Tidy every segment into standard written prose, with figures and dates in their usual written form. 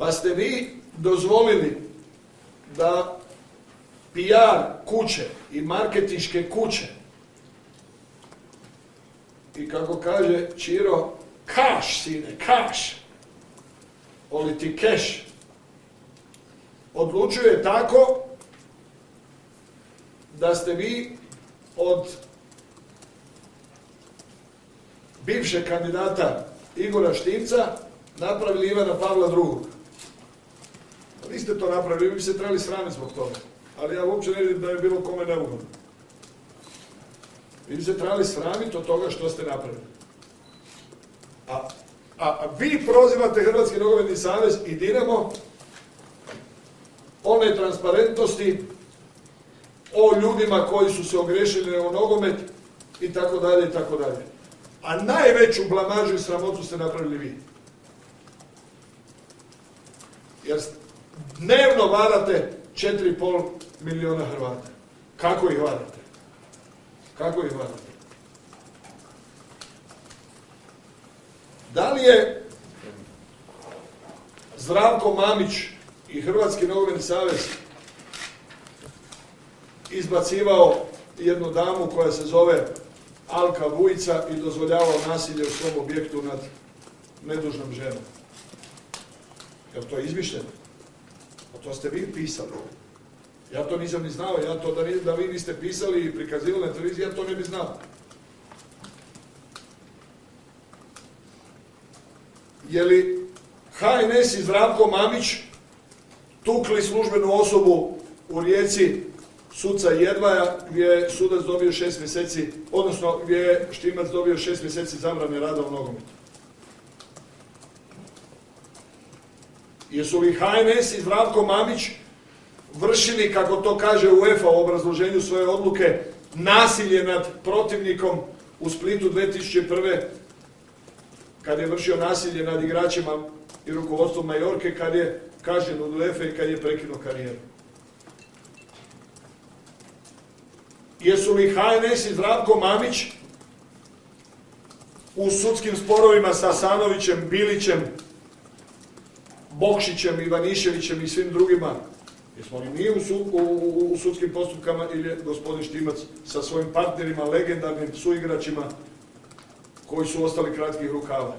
Pa ste vi dozvolili da PR kuće i marketinške kuće i kako kaže Čiro, kaš sine, kaš, oli ti keš, odlučuje tako da ste vi od bivšeg kandidata Igora Štimca napravili Ivana Pavla II. Vi ste to napravili, vi bi se trebali sramiti zbog toga. Ali ja uopće ne vidim da je bilo kome neugodno. Vi bi se trebali sramiti od toga što ste napravili. A vi prozivate Hrvatski nogometni savez i Dinamo o netransparentnosti, o ljudima koji su se ogriješili u nogomet i tako dalje i tako dalje. A najveću blamažu i sramotu ste napravili vi. Jer dnevno varate 4,5 milijuna Hrvata. Kako ih varate? Kako ih varate? Da li je Zdravko Mamić i Hrvatski nogometni savez izbacivao jednu damu koja se zove Alka Vujica i dozvoljavao nasilje u svom objektu nad nedužnom ženom? Jel to izmišljeno? A to ste vi pisali. Ja to nisam ni znao, ja to da vi niste pisali i prikazivali na televiziji, ja to ne bi znao. Je li HNS i Zdravko Mamić tukli službenu osobu u Rijeci, suca Jedvaja, gdje je sudac dobio 6 mjeseci, odnosno gdje je Štimac dobio 6 mjeseci zabrane rada u nogometu? Jesu li HNS i Zdravko Mamić vršili, kako to kaže UEFA u obrazloženju svoje odluke, nasilje nad protivnikom u Splitu 2001. kad je vršio nasilje nad igračima i rukovodstvom Majorke, kad je kažnjen od UEFA i kad je prekinuo karijeru? Jesu li HNS i Zdravko Mamić u sudskim sporovima sa Asanovićem, Bilićem, Bokšićem, Ivaniševićem i svim drugima, jesmo li mi u sudskim postupkama ili je gospodin Štimac sa svojim partnerima, legendarnim suigračima koji su ostali kratkih rukava?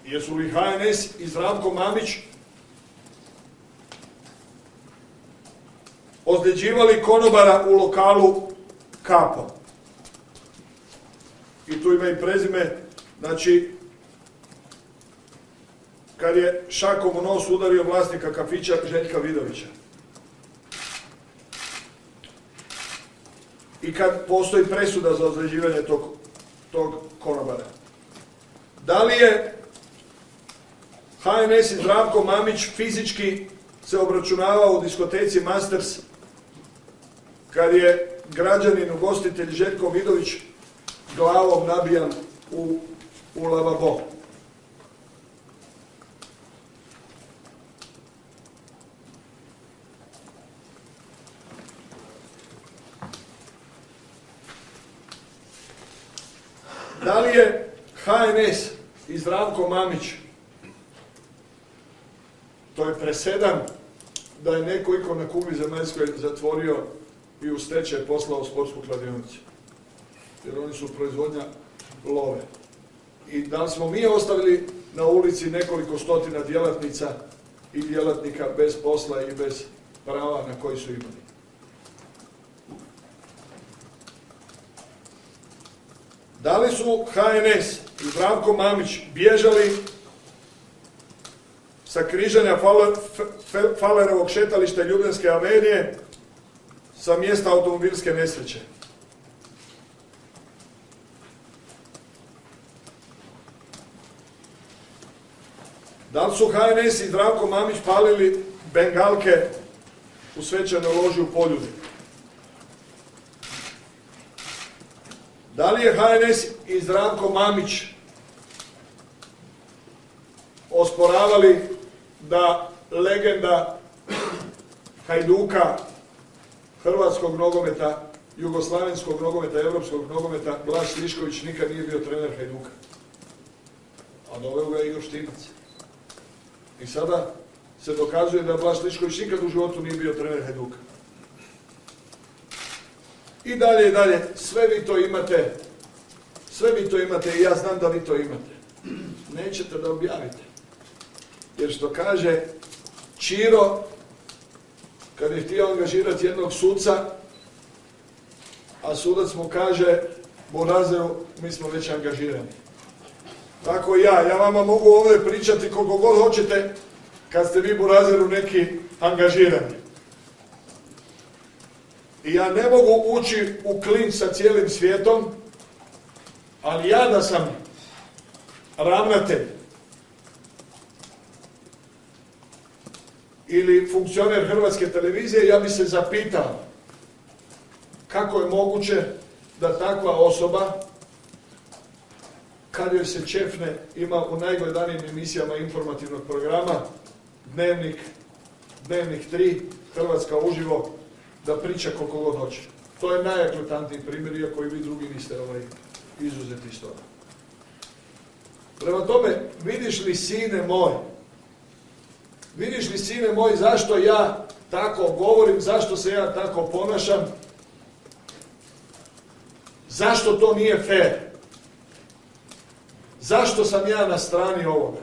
Jesu li HNS i Zdravko Mamić ozljeđivali konobara u lokalu Kapo? I tu ima i prezime, znači, kad je šakom u nos udario vlasnika kafića Željka Vidovića. I kad postoji presuda za ozljeđivanje tog konobara. Da li je HNS i Zdravko Mamić fizički se obračunavao u diskoteci Masters kad je građanin, ugostitelj Željko Vidović glavom nabijan u lavabo? Da li je HNS i Zdravko Mamić, to je presedan da je neko na kugli zemaljskoj zatvorio i u stečaj poslao sportsku kladionicu, jer oni su proizvodnja love. I da li smo mi ostavili na ulici nekoliko stotina djelatnica i djelatnika bez posla i bez prava na koji su imali? Da li su HNS i Zdravko Mamić bježali sa križanja Fallerovog šetališta Ljubljanske avenije sa mjesta automobilske nesreće? Da li su HNS i Zdravko Mamić palili bengalke u svečanoj loži u Poljudi? Da li je HNS i Zdravko Mamić osporavali da legenda Hajduka, hrvatskog nogometa, jugoslavenskog nogometa, europskog nogometa, Blaž Slišković nikad nije bio trener Hajduka? A doveo ga Igor Štimac. I sada se dokazuje da Blaž Lišković nikad u životu nije bio trener Hajduka. I dalje, sve vi to imate i ja znam da vi to imate. Nećete da objavite. Jer što kaže Čiro, kad je htio angažirati jednog suca, a sudac mu kaže, Burazeru, mi smo već angažirani. Tako ja vama mogu ovdje pričati koliko god hoćete, kad ste vi, Burazeru, neki angažirani. I ja ne mogu ući u klinč sa cijelim svijetom, ali ja da sam ravnatelj ili funkcioner Hrvatske televizije, ja bi se zapitao kako je moguće da takva osoba, kad joj se čefne, ima u najgledanijim emisijama informativnog programa Dnevnik 3, Hrvatska uživo, da priča koliko god hoće. To je najakletantniji primjer, iako i vi drugi niste izuzeti iz toga. Prema tome, vidiš li, sine moj, zašto ja tako govorim, zašto se ja tako ponašam, zašto to nije fair, zašto sam ja na strani ovoga.